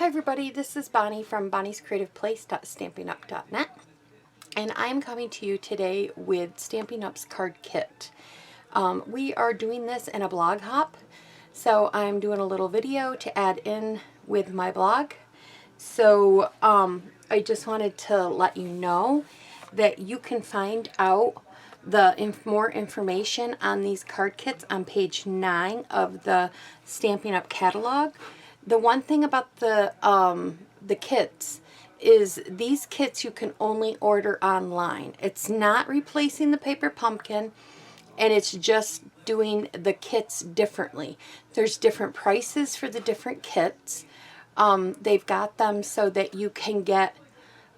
Hi everybody, this is Bonnie from bonniescreativeplace.stampinup.net, and I'm coming to you today with Stampin' Up's card kit. We are doing this in a blog hop, so I'm doing a little video to add in with my blog. So I just wanted to let you know that you can find out the more information on these card kits on page 9 of the Stampin' Up catalog. The one thing about the kits is these kits you can only order online. It's not replacing the paper pumpkin, and it's just doing the kits differently. There's different prices for the different kits. They've got them so that you can get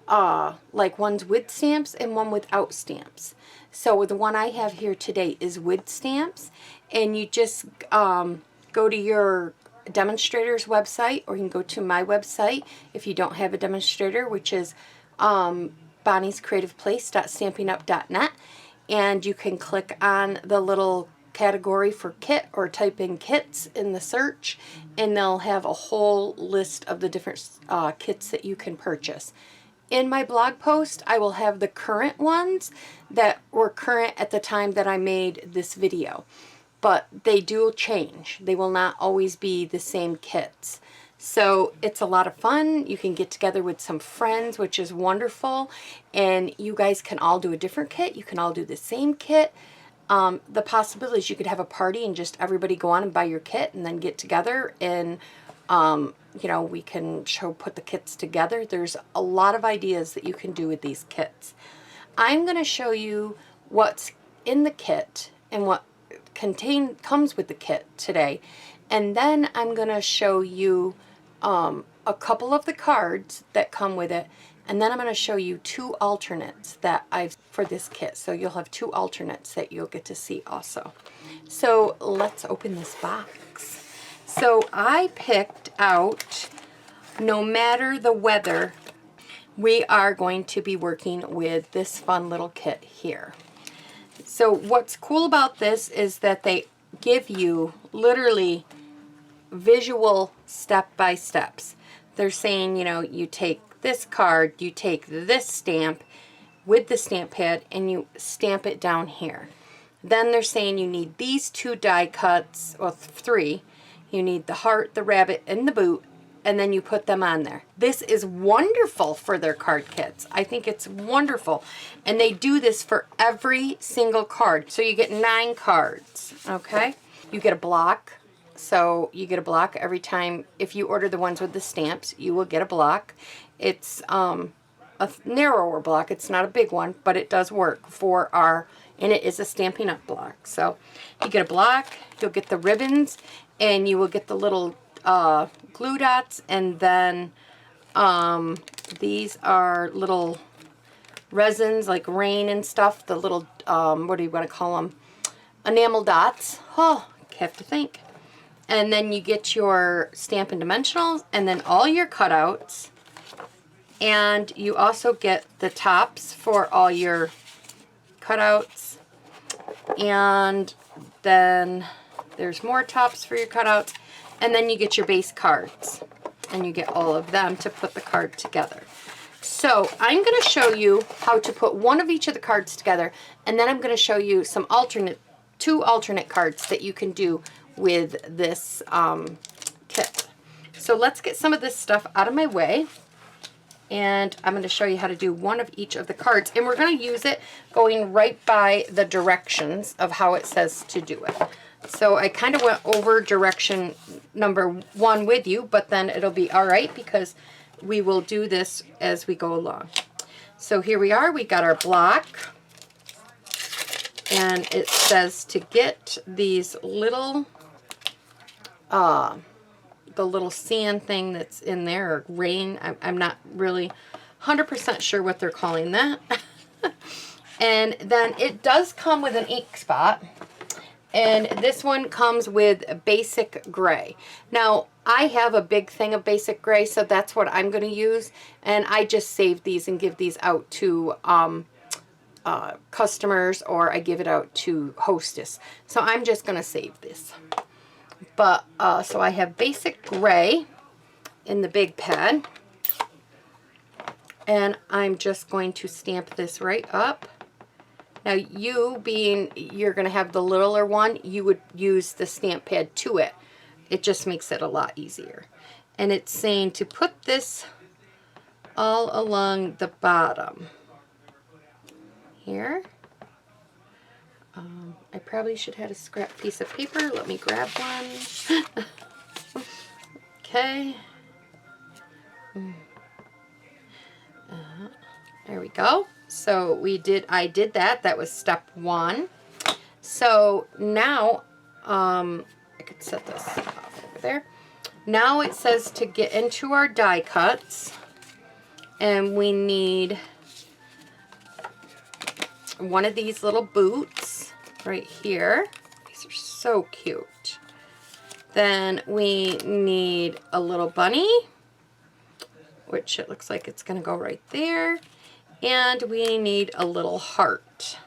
like ones with stamps and one without stamps. So the one I have here today is with stamps, and you just go to your demonstrator's website, or you can go to my website if you don't have a demonstrator, which is bonniescreativeplace.stampinup.net, and you can click on the little category for kit or type in kits in the search, and they'll have a whole list of the different kits that you can purchase. In my blog post, I will have the current ones that were current at the time that I made this video. But they do change. They will not always be the same kits. So it's a lot of fun. You can get together with some friends, which is wonderful. And you guys can all do a different kit. You can all do the same kit. The possibility is you could have a party and just everybody go on and buy your kit and then get together and you know, we can put the kits together. There's a lot of ideas that you can do with these kits. I'm going to show you what's in the kit and what comes with the kit today, and then I'm going to show you a couple of the cards that come with it, and then I'm going to show you two alternates that I've for this kit. So you'll have two alternates that you'll get to see also. So let's open this box. So I picked out, no matter the weather, we are going to be working with this fun little kit here. So what's cool about this is that they give you literally visual step-by-steps. They're saying, you know, you take this card, you take this stamp with the stamp pad, and you stamp it down here. Then they're saying you need these two die cuts, or three. You need the heart, the rabbit, and the boot, and then you put them on there. This is wonderful for their card kits. I think it's wonderful. And they do this for every single card. So you get 9 cards, okay? You get a block. So you get a block every time. If you order the ones with the stamps, you will get a block. It's a narrower block. It's not a big one, but it does work for our, and it is a Stampin' Up block. So you get a block, you'll get the ribbons, and you will get the little glue dots, and then these are little resins like rain and stuff, the little what do you want to call them, enamel dots. Oh, have to think. And then you get your Stampin' Dimensionals, and then all your cutouts, and you also get the tops for all your cutouts, and then there's more tops for your cutouts. And then you get your base cards, and you get all of them to put the card together. So I'm going to show you how to put one of each of the cards together, and then I'm going to show you some two alternate cards that you can do with this kit. So let's get some of this stuff out of my way, and I'm going to show you how to do one of each of the cards, and we're going to use it going right by the directions of how it says to do it. So I kind of went over direction number 1 with you, but then it'll be all right because we will do this as we go along. So here we are. We got our block, and it says to get these little, the little sand thing that's in there, or rain. I'm not really 100% sure what they're calling that. And then it does come with an ink spot. And this one comes with basic gray. Now, I have a big thing of basic gray, so that's what I'm going to use. And I just save these and give these out to customers, or I give it out to Hostess. So I'm just going to save this. But, so I have basic gray, in the big pad. And I'm just going to stamp this right up. Now you being, you're going to have the littler one, you would use the stamp pad to it. It just makes it a lot easier. And it's saying to put this all along the bottom here. I probably should have had a scrap piece of paper. Let me grab one. Okay. There we go. So I did that. That was step 1. So now, I could set this off over there. Now it says to get into our die cuts, and we need one of these little boots right here. These are so cute. Then we need a little bunny, which it looks like it's going to go right there. And we need a little heart,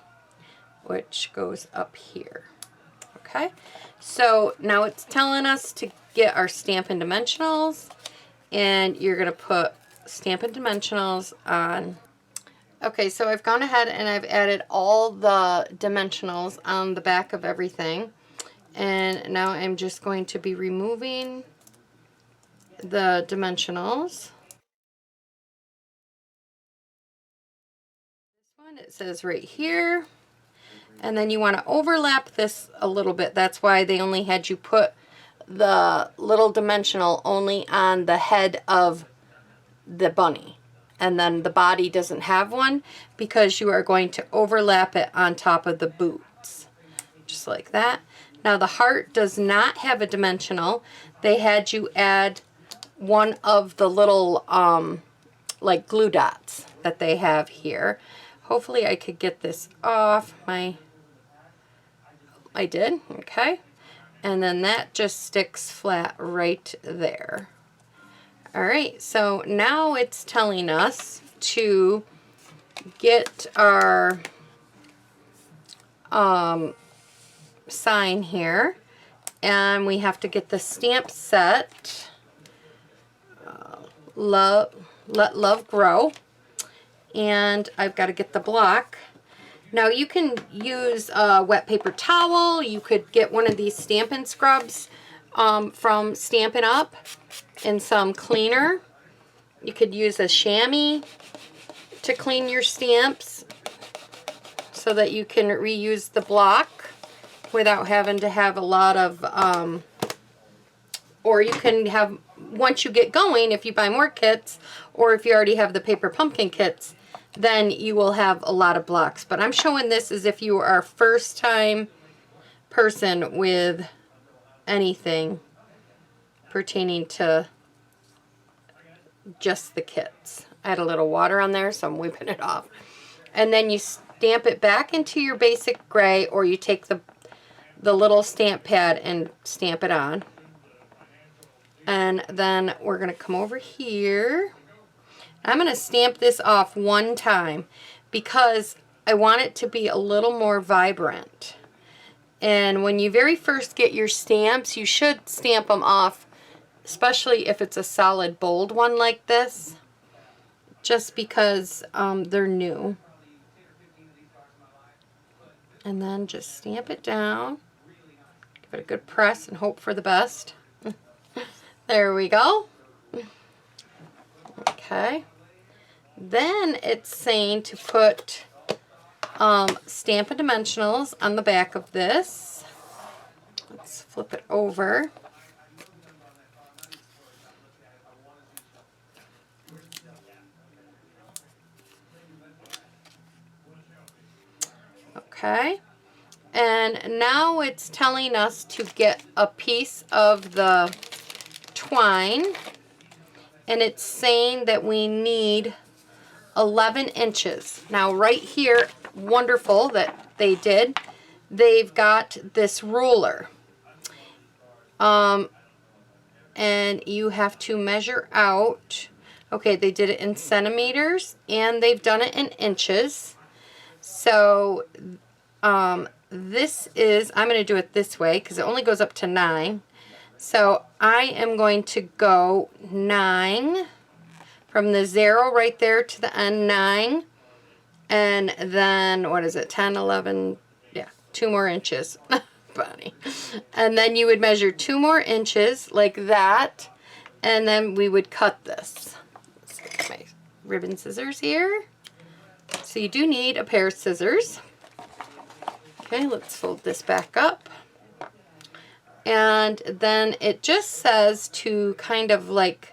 which goes up here. Okay, so now it's telling us to get our Stampin' Dimensionals, and you're going to put Stampin' Dimensionals on. Okay, so I've gone ahead and I've added all the dimensionals on the back of everything. And now I'm just going to be removing the dimensionals. This one, it says right here. And then you want to overlap this a little bit. That's why they only had you put the little dimensional only on the head of the bunny. And then the body doesn't have one, because you are going to overlap it on top of the boots. Just like that. Now the heart does not have a dimensional. They had you add one of the little like glue dots that they have here. Hopefully I could get this off my, I did, okay. And then that just sticks flat right there. All right, so now it's telling us to get our sign here, and we have to get the stamp set, Let Love Grow, and I've got to get the block. Now you can use a wet paper towel. You could get one of these Stampin' Scrubs from Stampin' Up! And some cleaner. You could use a chamois to clean your stamps so that you can reuse the block without having to have a lot of, or you can have, once you get going, if you buy more kits, or if you already have the paper pumpkin kits, then you will have a lot of blocks. But I'm showing this as if you are a first time person with anything pertaining to just the kits. I had a little water on there, so I'm whipping it off. And then you stamp it back into your basic gray, or you take the little stamp pad and stamp it on. And then we're going to come over here. I'm going to stamp this off one time because I want it to be a little more vibrant. And when you very first get your stamps, you should stamp them off, especially if it's a solid bold one like this, just because they're new. And then just stamp it down. Give it a good press and hope for the best. There we go. Okay. Then it's saying to put Stampin' Dimensionals on the back of this. Let's flip it over. Okay. And now it's telling us to get a piece of the twine, and it's saying that we need 11 inches. Now right here, wonderful that they did, they've got this ruler, and you have to measure out. Okay, they did it in centimeters and they've done it in inches. So this is, I'm going to do it this way because it only goes up to 9. So I am going to go 9 from the 0 right there to the end, 9. And then, what is it, 10, 11, yeah, 2 more inches. Funny. And then you would measure 2 more inches like that. And then we would cut this. Let's get my ribbon scissors here. So you do need a pair of scissors. Okay, let's fold this back up. And then it just says to kind of like,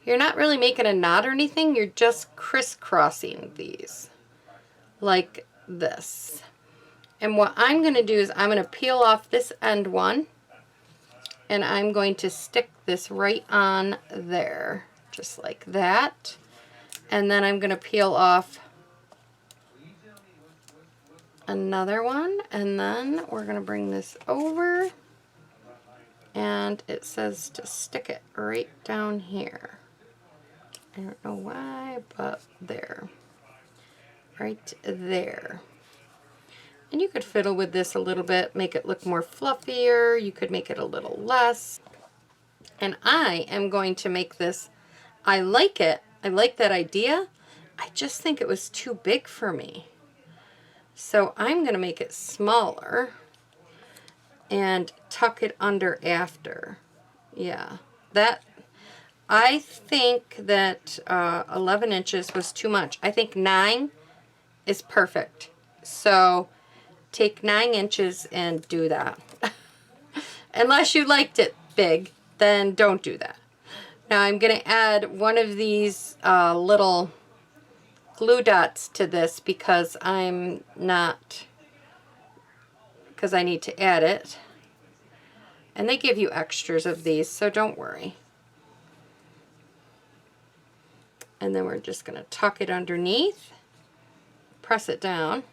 you're not really making a knot or anything, you're just crisscrossing these like this. And what I'm going to do is I'm going to peel off this end one, and I'm going to stick this right on there, just like that. And then I'm going to peel off another one, and then we're going to bring this over, and it says to stick it right down here. I don't know why, but there. Right there. And you could fiddle with this a little bit, make it look more fluffier. You could make it a little less. And I am going to make this, I like it. I like that idea. I just think it was too big for me. So I'm going to make it smaller and tuck it under after. Yeah, that, I think that 11 inches was too much. I think 9 is perfect. So take 9 inches and do that. Unless you liked it big, then don't do that. Now I'm going to add one of these little glue dots to this because I need to add it. And they give you extras of these, so don't worry. And then we're just going to tuck it underneath, press it down.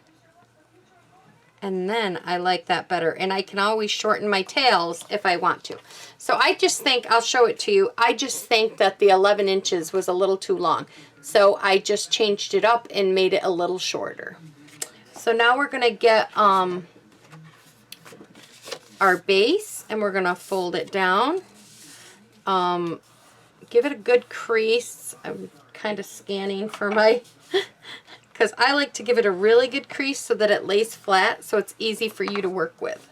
And then I like that better. And I can always shorten my tails if I want to. So I just think, I'll show it to you, I just think that the 11 inches was a little too long. So I just changed it up and made it a little shorter. So now we're going to get our base, and we're going to fold it down. Give it a good crease. I'm kind of scanning for my... because I like to give it a really good crease so that it lays flat so it's easy for you to work with.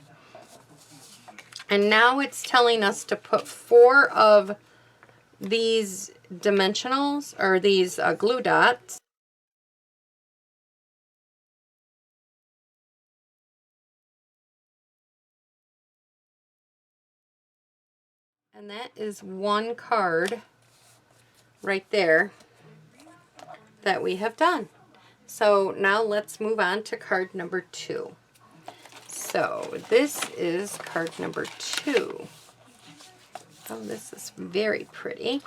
And now it's telling us to put 4 of these dimensionals, or these glue dots. And that is 1 card right there that we have done. So now let's move on to card number 2. So this is card number 2. Oh, this is very pretty.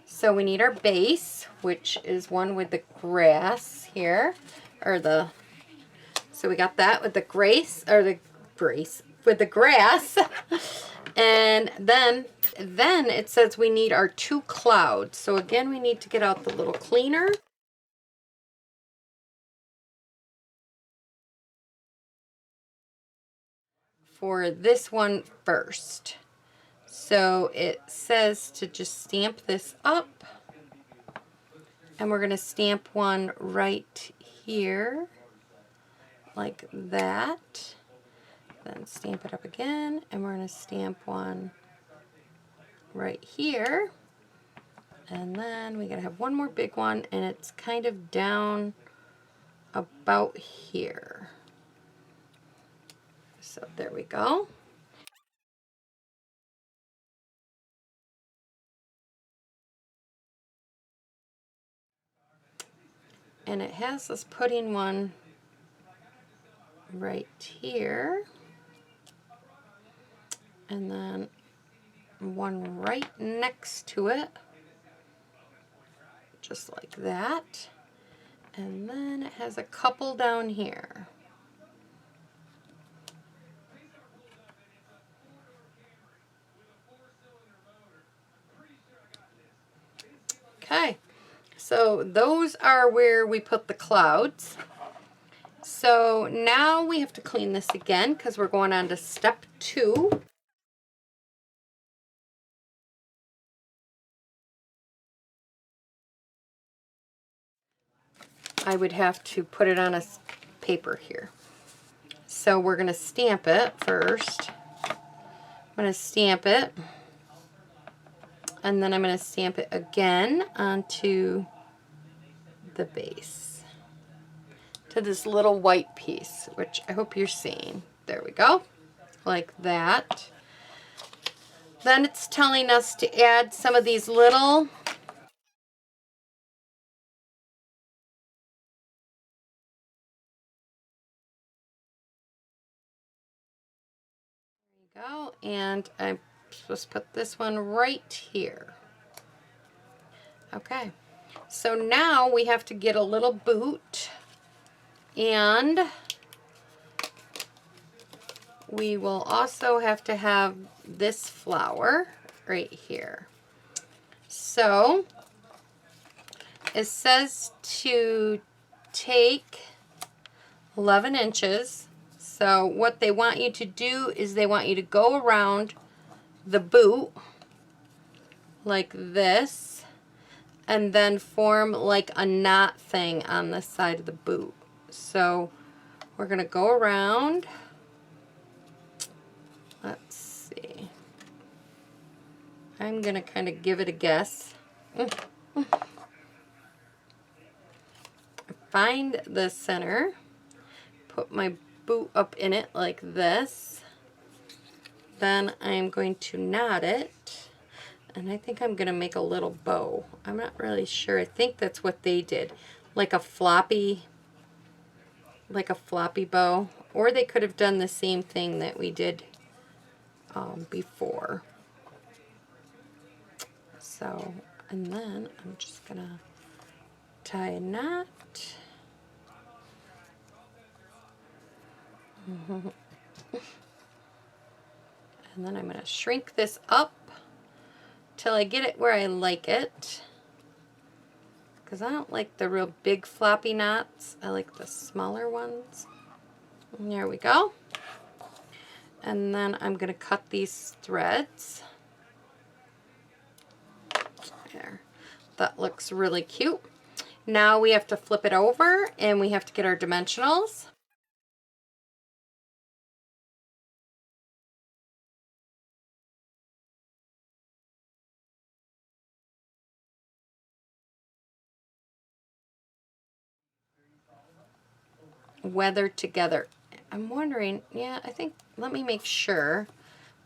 So we need our base, which is one with the grass here, or the, so we got that with the with the grass. And then it says we need our 2 clouds. So again, we need to get out the little cleaner. For this one first. So it says to just stamp this up, and we're going to stamp one right here like that, then stamp it up again, and we're going to stamp one right here, and then we got to have one more big one, and it's kind of down about here. So there we go. And it has us putting one right here, and then one right next to it, just like that. And then it has a couple down here. Okay, so those are where we put the clouds. So now we have to clean this again because we're going on to step 2. I would have to put it on a paper here. So we're going to stamp it first. I'm going to stamp it, and then I'm going to stamp it again onto the base, to this little white piece, which I hope you're seeing. There we go, like that. Then it's telling us to add some of these little go, and I'm supposed to put this one right here. Okay, so now we have to get a little boot, and we will also have to have this flower right here. So it says to take 11 inches. So what they want you to do is they want you to go around the boot like this, and then form like a knot thing on the side of the boot. So we're going to go around. Let's see. I'm going to kind of give it a guess. Find the center. Put my boot up in it like this. Then I'm going to knot it. And I think I'm going to make a little bow. I'm not really sure. I think that's what they did. Like a floppy bow. Or they could have done the same thing that we did before. So, and then I'm just going to tie a knot. And then I'm going to shrink this up till I get it where I like it. Because I don't like the real big floppy knots. I like the smaller ones. And there we go. And then I'm going to cut these threads. There. That looks really cute. Now we have to flip it over and we have to get our dimensionals. Weather together. I'm wondering, yeah, I think, let me make sure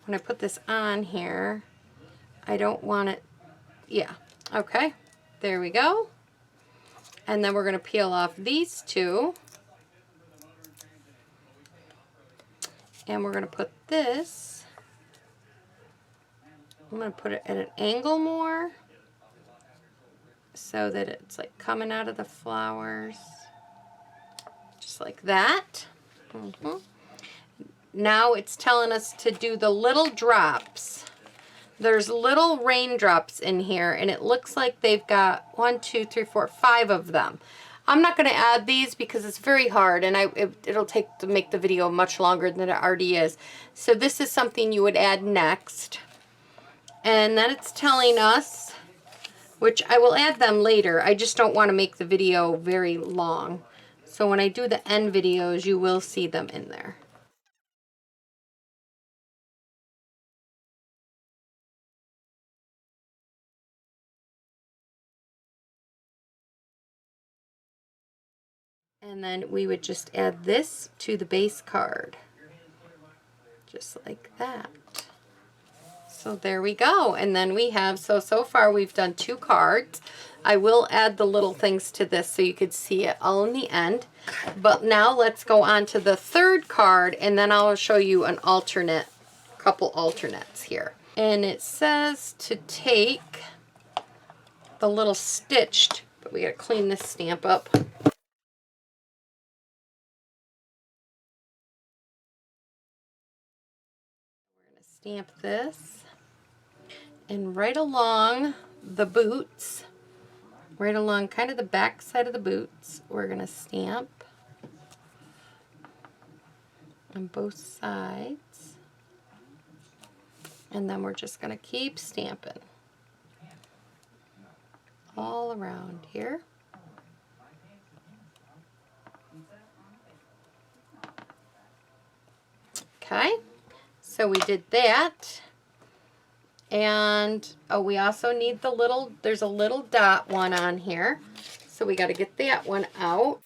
when I put this on here, I don't want it, yeah, okay, there we go. And then we're going to peel off these two. And we're going to put this, I'm going to put it at an angle more so that it's like coming out of the flowers. Just like that. Now it's telling us to do the little drops. There's little raindrops in here, and it looks like they've got 1, 2, 3, 4, 5 of them. I'm not going to add these because it's very hard, and it'll take to make the video much longer than it already is. So this is something you would add next. And then it's telling us, which I will add them later. I just don't want to make the video very long. So when I do the end videos, you will see them in there. And then we would just add this to the base card. Just like that. So there we go. And then we have, so far we've done 2 cards. I will add the little things to this so you could see it all in the end. But now let's go on to the 3rd card, and then I'll show you an alternate, couple alternates here. And it says to take the little stitched, but we gotta clean this stamp up. We're gonna stamp this, and right along the boots, right along kind of the back side of the boots, we're gonna stamp on both sides, and then we're just gonna keep stamping all around here. Okay, so we did that. And oh, we also need the little, there's a little dot one on here. So we got to get that one out.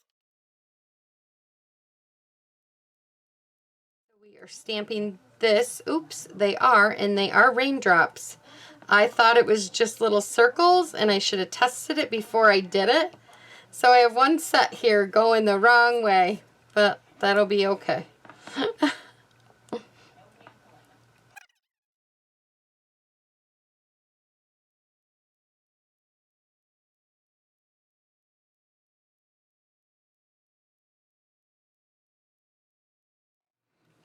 We are stamping this. Oops, they are, and they are raindrops. I thought it was just little circles, and I should have tested it before I did it. So I have one set here going the wrong way, but that'll be okay.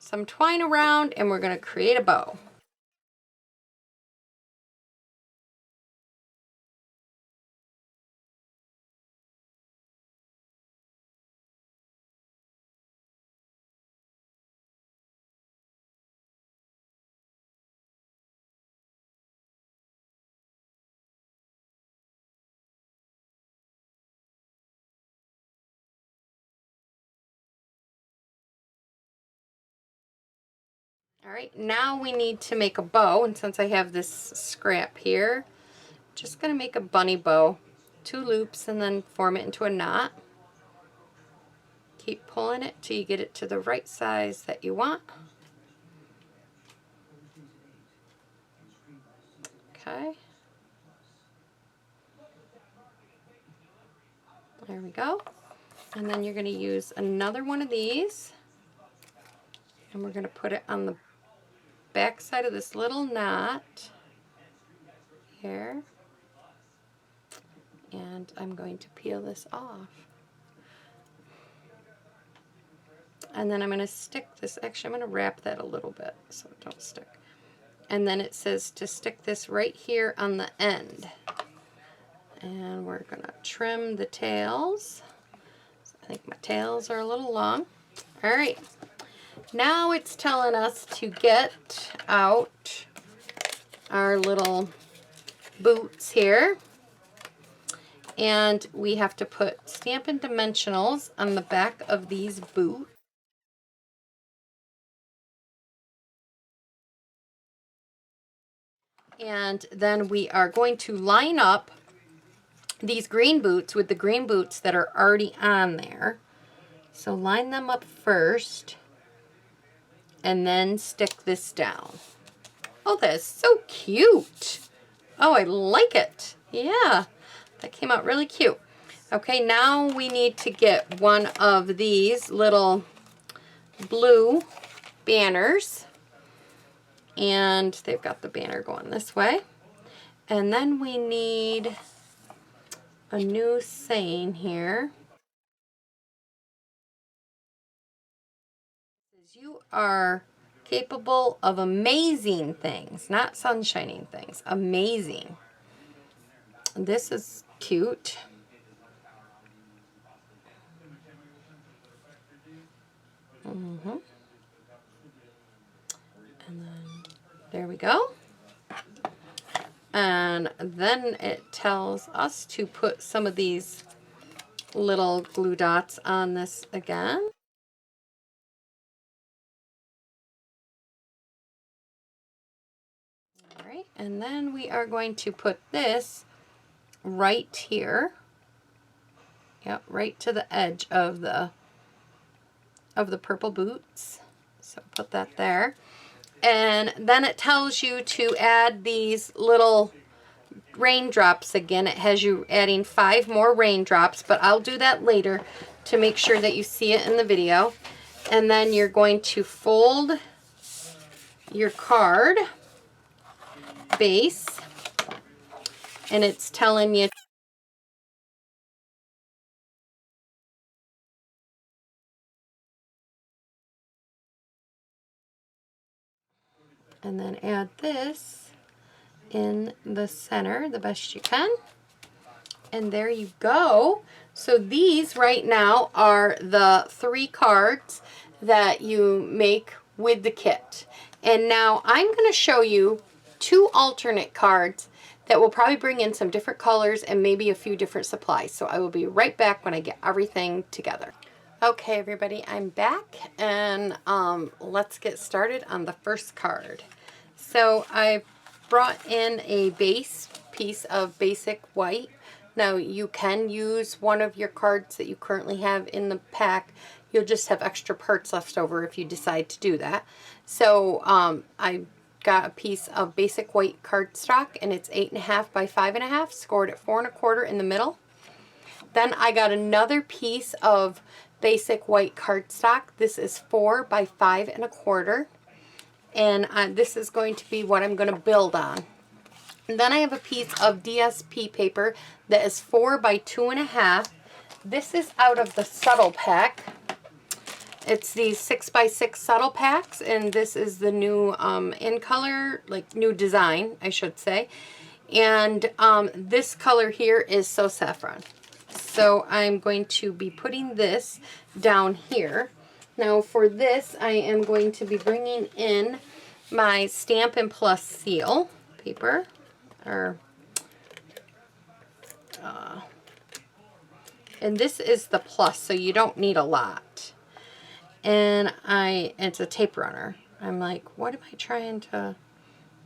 Some twine around, and we're going to create a bow. All right, now we need to make a bow, and since I have this scrap here, just going to make a bunny bow. 2 loops and then form it into a knot. Keep pulling it till you get it to the right size that you want. Okay. There we go. And then you're going to use another one of these, and we're going to put it on the back side of this little knot here. And I'm going to peel this off. And then I'm going to stick this, actually I'm going to wrap that a little bit so it don't stick. And then it says to stick this right here on the end. And we're going to trim the tails. So I think my tails are a little long. All right. Now it's telling us to get out our little boots here. And we have to put Stampin' Dimensionals on the back of these boots. And then we are going to line up these green boots with the green boots that are already on there. So line them up first and then stick this down. Oh, that is so cute. Oh, I like it. Yeah, that came out really cute. Okay, now we need to get one of these little blue banners. And they've got the banner going this way. And then we need a new saying here. You are capable of amazing things, not sunshining things, amazing. This is cute. And then there we go. And then it tells us to put some of these little glue dots on this again. All right, and then we are going to put this right here. Yep, right to the edge of the purple boots. So put that there. And then it tells you to add these little raindrops again. It has you adding 5 more raindrops, but I'll do that later to make sure that you see it in the video. And then you're going to fold your card base, and it's telling you and then add this in the center the best you can. And there you go. So these right now are the 3 cards that you make with the kit. And now I'm going to show you 2 alternate cards that will probably bring in some different colors and maybe a few different supplies. So I will be right back when I get everything together. Okay, everybody, I'm back, and let's get started on the first card. So I brought in a base piece of basic white. Now you can use one of your cards that you currently have in the pack. You'll just have extra parts left over if you decide to do that. So I got a piece of basic white cardstock, and it's 8.5 by 5.5, scored at 4 1/4 in the middle. Then I got another piece of basic white cardstock. This is 4 by 5 1/4, and this is going to be what I'm going to build on. And then I have a piece of DSP paper that is 4 by 2 1/2. This is out of the Subtle pack. It's these 6 by 6 Subtle packs, and this is the new in color, like new design, I should say. And this color here is So Saffron. So I'm going to be putting this down here. Now for this, I am going to be bringing in my Stampin' Plus seal paper, and this is the plus, so you don't need a lot. And it's a tape runner. I'm like, what am I trying to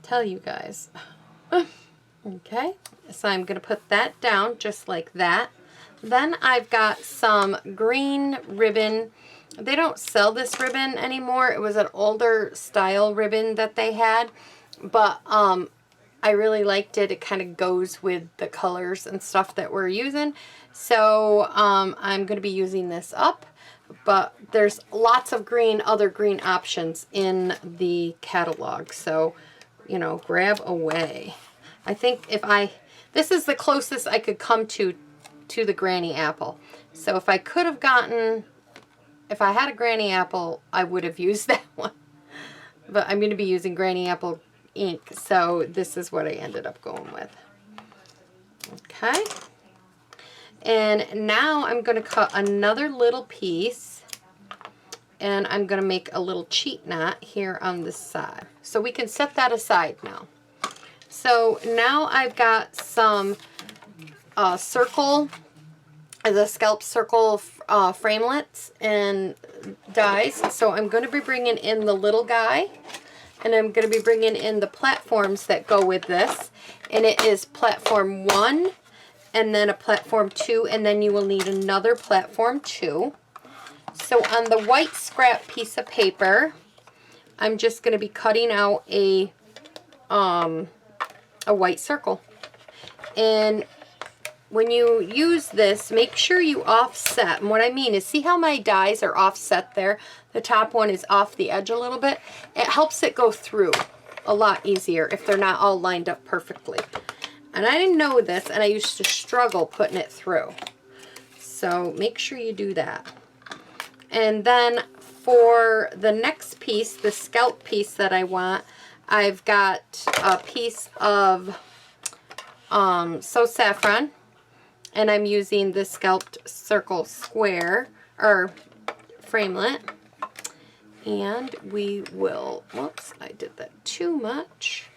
tell you guys? Okay, so I'm going to put that down just like that. Then I've got some green ribbon. They don't sell this ribbon anymore. It was an older style ribbon that they had, but I really liked it. It kind of goes with the colors and stuff that we're using. So I'm going to be using this up, but there's lots of other green options in the catalog. So, you know, grab away. I think this is the closest I could come to the Granny Apple. So if I had a Granny Apple, I would have used that one. But I'm going to be using Granny Apple ink, so this is what I ended up going with. Okay. And now I'm going to cut another little piece, and I'm going to make a little cheat knot here on this side. So we can set that aside now. So now I've got some the scalp circle framelits and dies. So I'm going to be bringing in the little guy, and I'm going to be bringing in the platforms that go with this. And it is platform 1, and then a platform 2, and then you will need another platform 2. So on the white scrap piece of paper, I'm just going to be cutting out a white circle. And when you use this, make sure you offset. And what I mean is, see how my dies are offset there? The top one is off the edge a little bit. It helps it go through a lot easier if they're not all lined up perfectly. And I didn't know this, and I used to struggle putting it through. So make sure you do that. And then for the next piece, the scalp piece that I want, I've got a piece of So Saffron. And I'm using the scalped circle square, or framelit. And we will, whoops, I did that too much.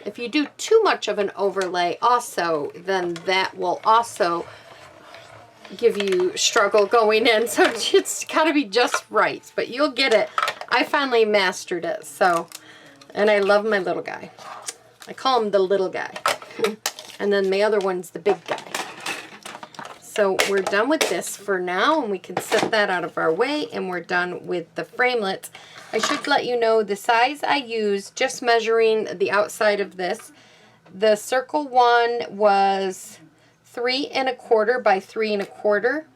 If you do too much of an overlay also, then that will also give you struggle going in. So it's got to be just right, but you'll get it. I finally mastered it, so, and I love my little guy. I call him the little guy. And then the other one's the big guy. So we're done with this for now, and we can set that out of our way, and we're done with the framelits. I should let you know the size I used, just measuring the outside of this. The circle one was 3 1/4 by 3 1/4,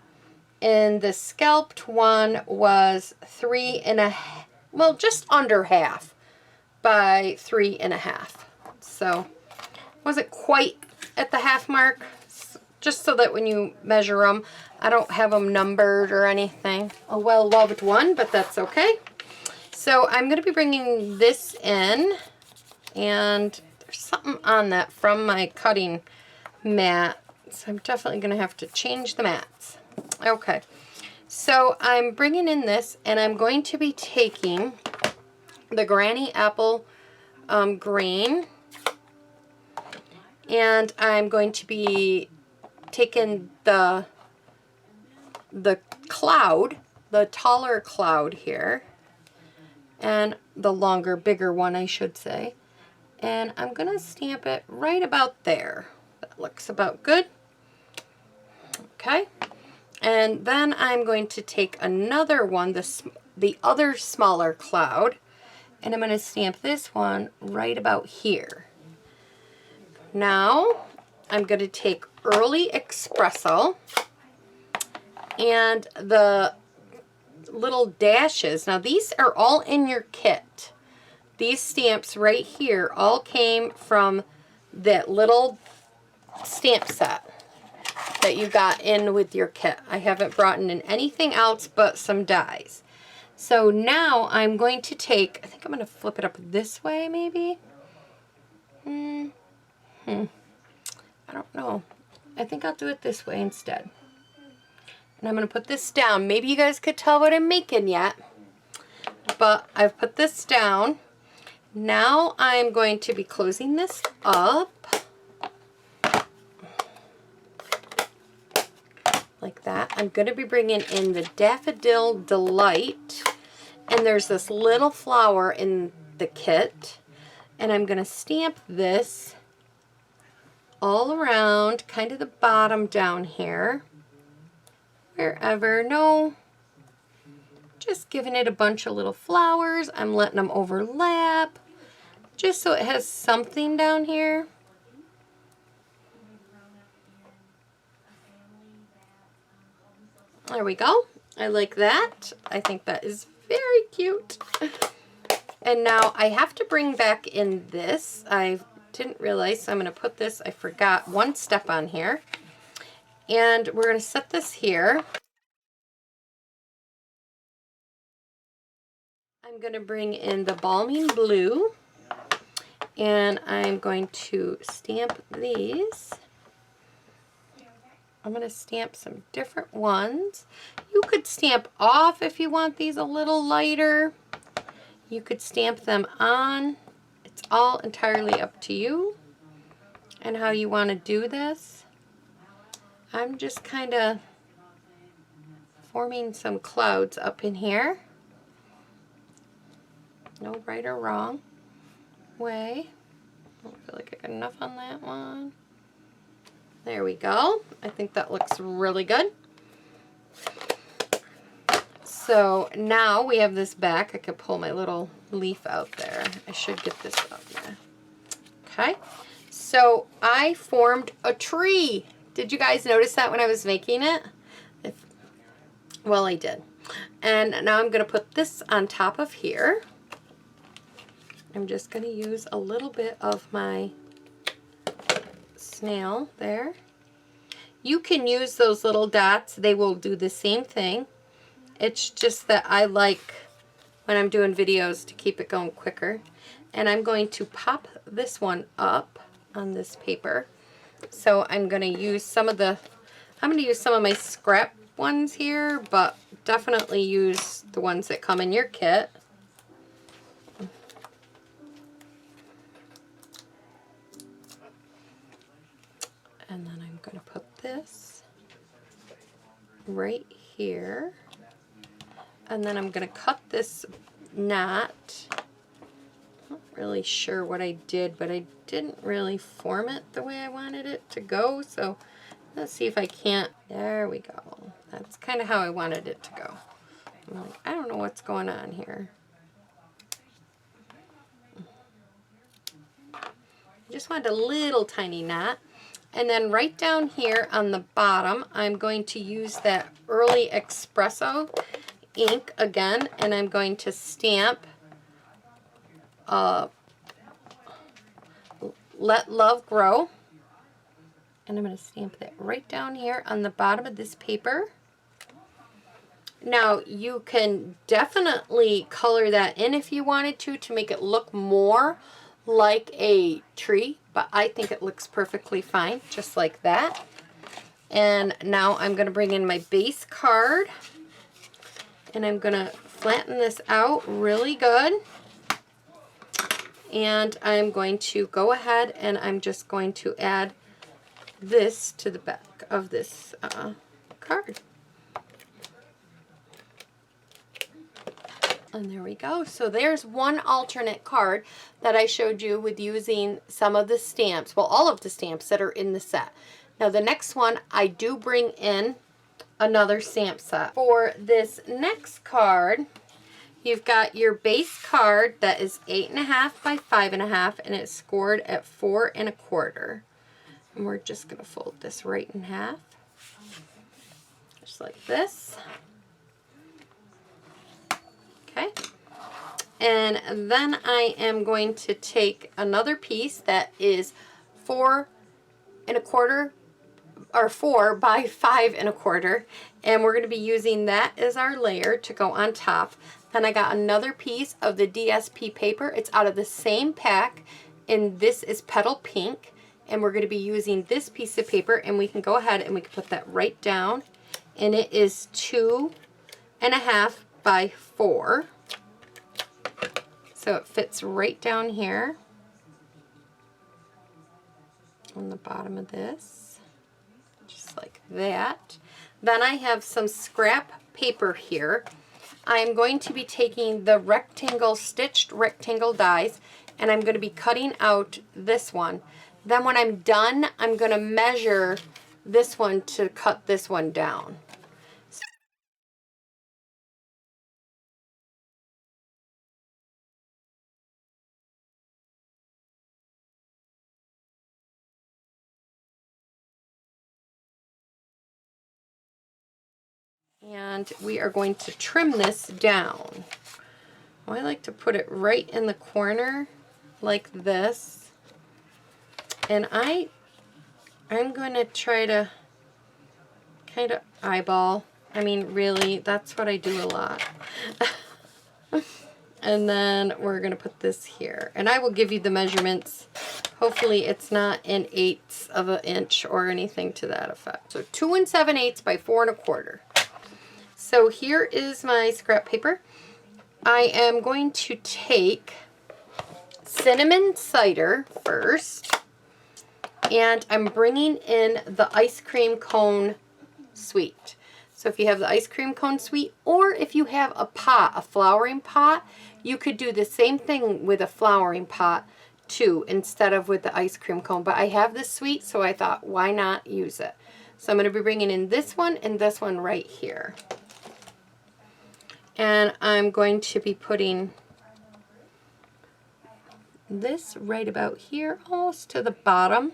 and the scalped one was 3 1/2, well, just under half by 3 1/2. So wasn't quite at the half mark. Just so that when you measure them, I don't have them numbered or anything. A well-loved one, but that's okay. So I'm going to be bringing this in, and there's something on that from my cutting mat, so I'm definitely going to have to change the mats. Okay, so I'm bringing in this, and I'm going to be taking the Granny Apple green, and I'm going to be taking the cloud, the taller cloud here, and the longer, bigger one, I should say. And I'm going to stamp it right about there. That looks about good. Okay. And then I'm going to take another one, the other smaller cloud, and I'm going to stamp this one right about here. Now, I'm going to take Early Espresso and the little dashes. Now, these are all in your kit. These stamps right here all came from that little stamp set that you got in with your kit. I haven't brought in anything else but some dies. So now I'm going to take, I think I'm going to flip it up this way maybe. I don't know. I think I'll do it this way instead. And I'm going to put this down. Maybe you guys could tell what I'm making yet. But I've put this down. Now I'm going to be closing this up. Like that. I'm going to be bringing in the Daffodil Delight. And there's this little flower in the kit. And I'm going to stamp this all around, kind of the bottom down here. Wherever, no. Just giving it a bunch of little flowers. I'm letting them overlap. Just so it has something down here. There we go. I like that. I think that is very cute. And now I have to bring back in this. I didn't realize, so I'm going to put this, I forgot one step on here. And we're going to set this here. I'm going to bring in the Balming Blue. And I'm going to stamp these. I'm going to stamp some different ones. You could stamp off if you want these a little lighter. You could stamp them on. It's all entirely up to you and how you want to do this. I'm just kind of forming some clouds up in here. No right or wrong way. I don't feel like I got enough on that one. There we go. I think that looks really good. So now we have this back. I could pull my little leaf out there. I should get this up there. Okay. So I formed a tree. Did you guys notice that when I was making it? Well, I did. And now I'm going to put this on top of here. I'm just going to use a little bit of my snail there. You can use those little dots. They will do the same thing. It's just that I like, when I'm doing videos, to keep it going quicker. And I'm going to pop this one up on this paper. So I'm going to use some of my scrap ones here, but definitely use the ones that come in your kit. And then I'm going to put this right here. And then I'm going to cut this knot. I'm not really sure what I did, but I didn't really form it the way I wanted it to go. So let's see if I can't. There we go. That's kind of how I wanted it to go. I'm like, I don't know what's going on here. I just wanted a little tiny knot. And then right down here on the bottom, I'm going to use that Early Espresso ink again, and I'm going to stamp Let Love Grow. And I'm going to stamp that right down here on the bottom of this paper. Now, you can definitely color that in if you wanted to make it look more like a tree, but I think it looks perfectly fine, just like that. And now I'm going to bring in my base card, and I'm going to flatten this out really good. And I'm going to go ahead and I'm just going to add this to the back of this card. And there we go. So there's one alternate card that I showed you with using some of the stamps, well, all of the stamps that are in the set. Now the next one, I do bring in another stamp set. For this next card, you've got your base card that is 8.5 by 5.5, and it's scored at 4 1/4. And we're just going to fold this right in half, just like this. Okay. And then I am going to take another piece that is 4 1/4 or 4 by 5 1/4, and we're going to be using that as our layer to go on top. Then I got another piece of the DSP paper. It's out of the same pack, and this is Petal Pink, and we're going to be using this piece of paper, and we can go ahead and we can put that right down, and it is 2.5 by 4. So it fits right down here on the bottom of this, just like that. Then I have some scrap paper here. I'm going to be taking the rectangle, stitched rectangle dies, and I'm going to be cutting out this one. Then when I'm done, I'm going to measure this one to cut this one down. And we are going to trim this down. I like to put it right in the corner like this. And I'm going to try to kind of eyeball. I mean, really, that's what I do a lot. And then we're going to put this here. And I will give you the measurements. Hopefully it's not in 1/8 of an inch or anything to that effect. So 2 7/8 by 4 1/4. So here is my scrap paper. I am going to take cinnamon cider first, and I'm bringing in the ice cream cone sweet. So if you have the ice cream cone sweet, or if you have a pot, a flowering pot, you could do the same thing with a flowering pot too, instead of with the ice cream cone. But I have this sweet, so I thought, why not use it? So I'm going to be bringing in this one and this one right here. And I'm going to be putting this right about here, almost to the bottom,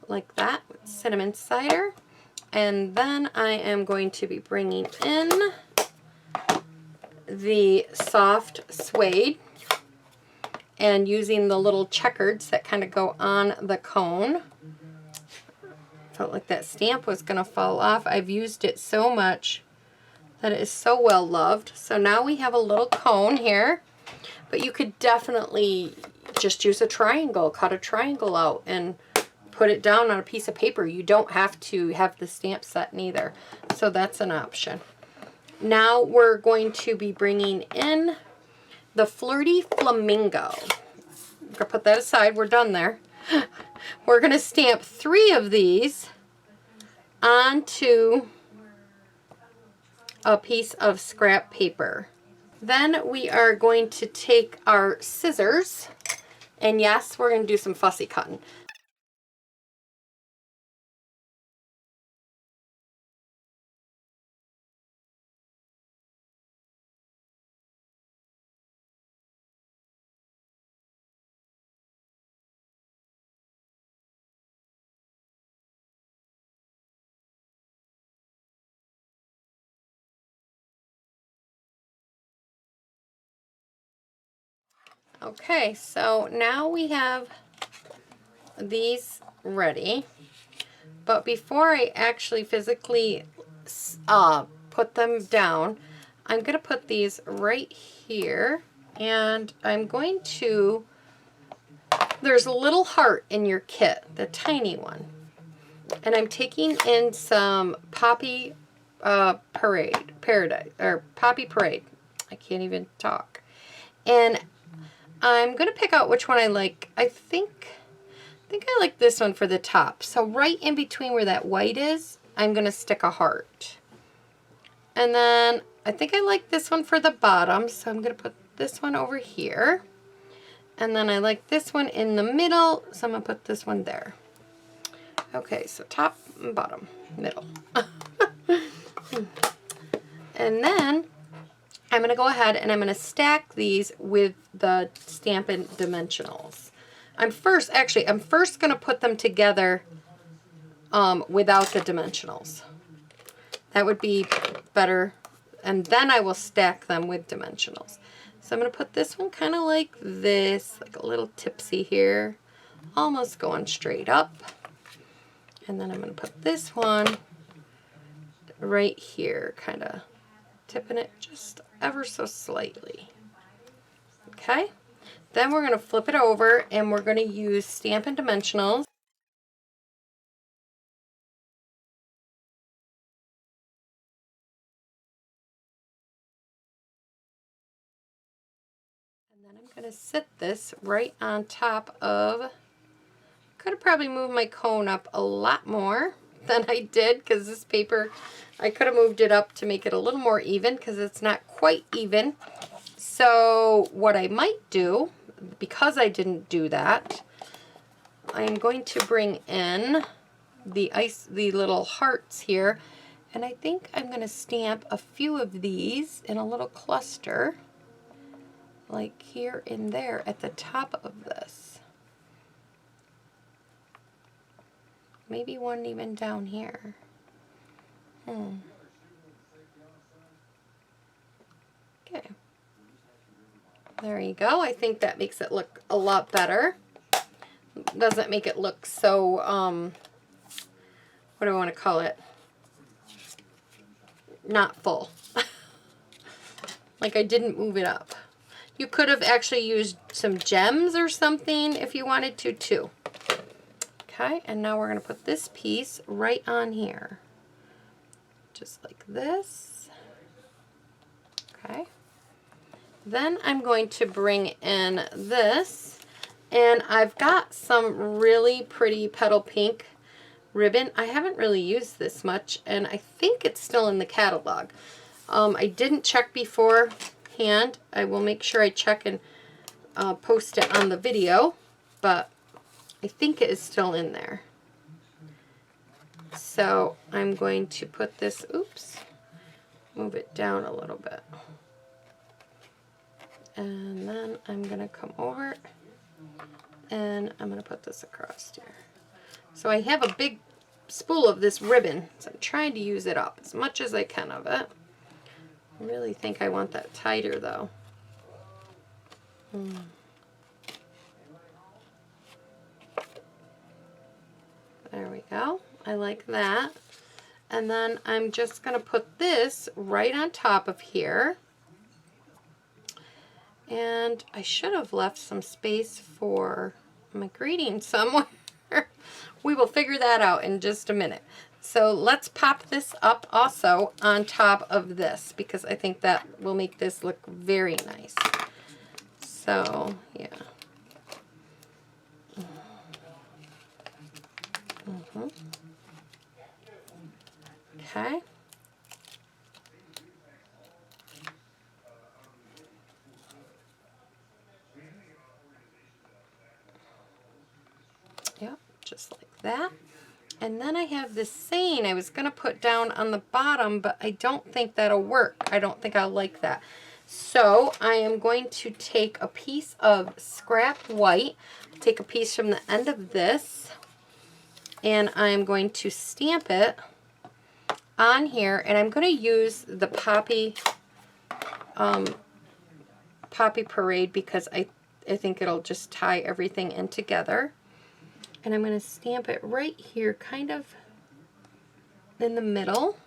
like that, with cinnamon cider. And then I am going to be bringing in the soft suede and using the little checkers that kind of go on the cone. Felt like that stamp was going to fall off. I've used it so much that it is so well loved. So now we have a little cone here, but you could definitely just use a triangle, cut a triangle out and put it down on a piece of paper. You don't have to have the stamp set neither. So that's an option. Now we're going to be bringing in the Flirty Flamingo. I'm going to put that aside. We're done there. We're going to stamp 3 of these onto a piece of scrap paper. Then we are going to take our scissors, and yes, we're going to do some fussy cutting. Okay, so now we have these ready, but before I actually physically put them down, I'm going to put these right here, and I'm going to, there's a little heart in your kit, the tiny one, and I'm taking in some Poppy Paradise, or Poppy Parade, I can't even talk, and I'm going to pick out which one I like. I think I like this one for the top. So right in between where that white is, I'm going to stick a heart. And then I think I like this one for the bottom, so I'm going to put this one over here. And then I like this one in the middle, so I'm going to put this one there. Okay, so top and bottom, middle. And then I'm going to go ahead and I'm going to stack these with the Stampin' Dimensionals. I'm first going to put them together without the dimensionals. That would be better. And then I will stack them with dimensionals. So I'm going to put this one kind of like this, like a little tipsy here, almost going straight up. And then I'm going to put this one right here, kind of tipping it just ever so slightly. Okay. Then we're going to flip it over and we're going to use Stampin' Dimensionals. And then I'm going to sit this right on top of, could have probably moved my cone up a lot more than I did because this paper, I could have moved it up to make it a little more even because it's not quite even. So what I might do, because I didn't do that, I'm going to bring in the little hearts here, and I think I'm going to stamp a few of these in a little cluster, like here and there at the top of this. Maybe one even down here. Okay. There you go. I think that makes it look a lot better. Doesn't make it look so, what do I want to call it? Not full. Like I didn't move it up. You could have actually used some gems or something if you wanted to too. Okay, and now we're going to put this piece right on here. Just like this. Okay. Then I'm going to bring in this, and I've got some really pretty petal pink ribbon. I haven't really used this much, and I think it's still in the catalog. I didn't check beforehand. I will make sure I check and post it on the video, but I think it is still in there. So I'm going to put this, oops, move it down a little bit. And then I'm going to come over and I'm going to put this across here. So I have a big spool of this ribbon, so I'm trying to use it up as much as I can of it. I really think I want that tighter though. There we go. I like that. And then I'm just going to put this right on top of here. And I should have left some space for my greeting somewhere. We will figure that out in just a minute. So let's pop this up also on top of this because I think that will make this look very nice. So, yeah. Okay. Yep, just like that. And then I have this saying I was going to put down on the bottom, but I don't think that'll work. I don't think I'll like that. So I am going to take a piece of scrap white, take a piece from the end of this, and I'm going to stamp it on here, and I'm going to use the Poppy Parade because I think it'll just tie everything in together. And I'm going to stamp it right here, kind of in the middle.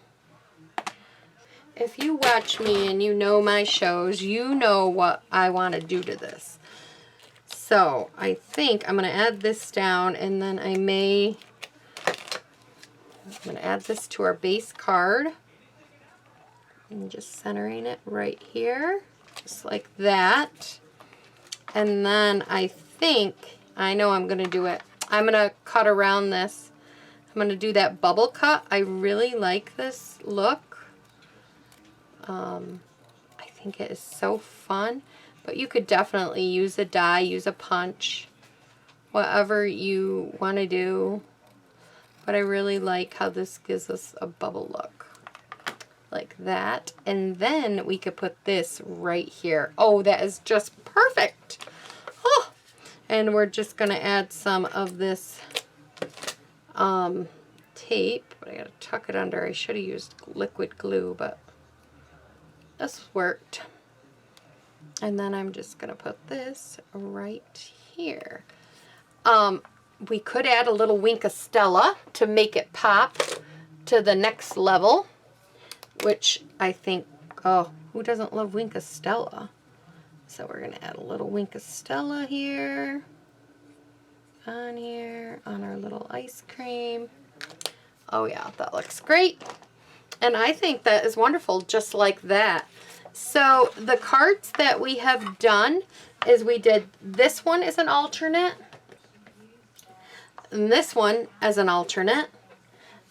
If you watch me and you know my shows, you know what I want to do to this. So I think I'm going to add this down, and then I'm going to add this to our base card. And just centering it right here, just like that. And then I know I'm going to do it. I'm going to cut around this. I'm going to do that bubble cut. I really like this look. I think it is so fun. But you could definitely use a die, use a punch, whatever you want to do. But I really like how this gives us a bubble look. Like that. And then we could put this right here. Oh, that is just perfect. Oh. And we're just going to add some of this tape. But I got to tuck it under. I should have used liquid glue, but this worked. And then I'm just going to put this right here. We could add a little Wink of Stella to make it pop to the next level, which I think, oh, who doesn't love Wink of Stella? So we're going to add a little Wink of Stella here, on our little ice cream. Oh yeah, that looks great. And I think that is wonderful, just like that. So the cards that we have done is we did this one as an alternate, and this one as an alternate,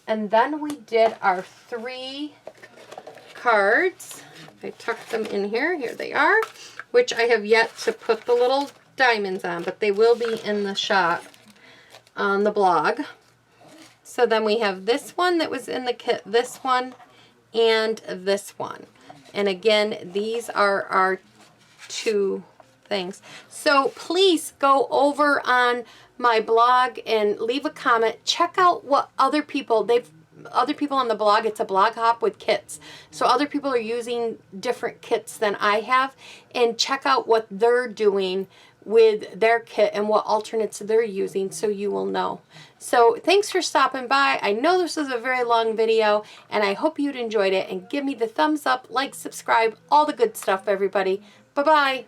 and then we did our 3 cards. I tucked them in here. Here they are, which I have yet to put the little diamonds on, but they will be in the shop on the blog. So then we have this one that was in the kit, this one, and this one. And again, these are our 2 things. So please go over on my blog and leave a comment. Check out what other people on the blog. It's a blog hop with kits. So other people are using different kits than I have, and check out what they're doing with their kit and what alternates they're using, so you will know. So thanks for stopping by. I know this was a very long video, and I hope you'd enjoyed it, and give me the thumbs up, like, subscribe, all the good stuff, everybody. Bye-bye.